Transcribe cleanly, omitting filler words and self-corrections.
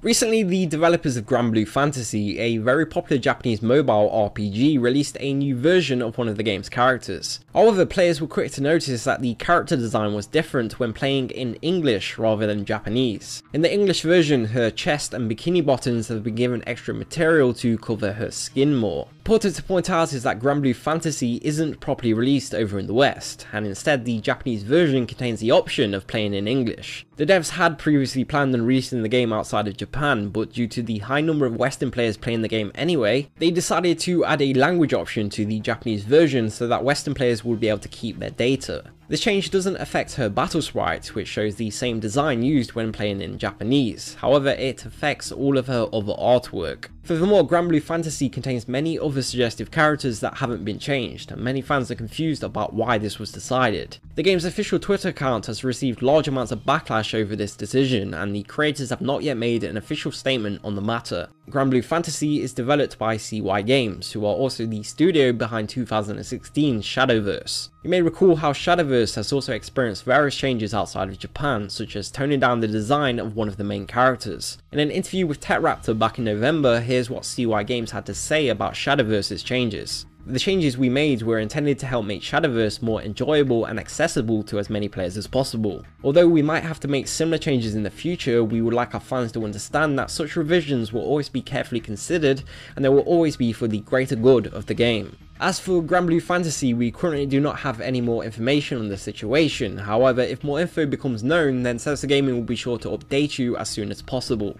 Recently, the developers of Granblue Fantasy, a very popular Japanese mobile RPG, released a new version of one of the game's characters. However, players were quick to notice that the character design was different when playing in English rather than Japanese. In the English version, her chest and bikini bottoms have been given extra material to cover her skin more. Important to point out is that Granblue Fantasy isn't properly released over in the West, and instead the Japanese version contains the option of playing in English. The devs had previously planned on releasing the game outside of Japan, but due to the high number of Western players playing the game anyway, they decided to add a language option to the Japanese version so that Western players would be able to keep their data. This change doesn't affect her battle sprite, which shows the same design used when playing in Japanese, however it affects all of her other artwork. Furthermore, Granblue Fantasy contains many other suggestive characters that haven't been changed, and many fans are confused about why this was decided. The game's official Twitter account has received large amounts of backlash over this decision, and the creators have not yet made an official statement on the matter. Granblue Fantasy is developed by CY Games, who are also the studio behind 2016's Shadowverse. You may recall how Shadowverse has also experienced various changes outside of Japan, such as toning down the design of one of the main characters. In an interview with TechRaptor back in November, here's what CY Games had to say about Shadowverse's changes. The changes we made were intended to help make Shadowverse more enjoyable and accessible to as many players as possible. Although we might have to make similar changes in the future, we would like our fans to understand that such revisions will always be carefully considered and they will always be for the greater good of the game. As for Granblue Fantasy, we currently do not have any more information on the situation. However, if more info becomes known, then Sensor Gaming will be sure to update you as soon as possible.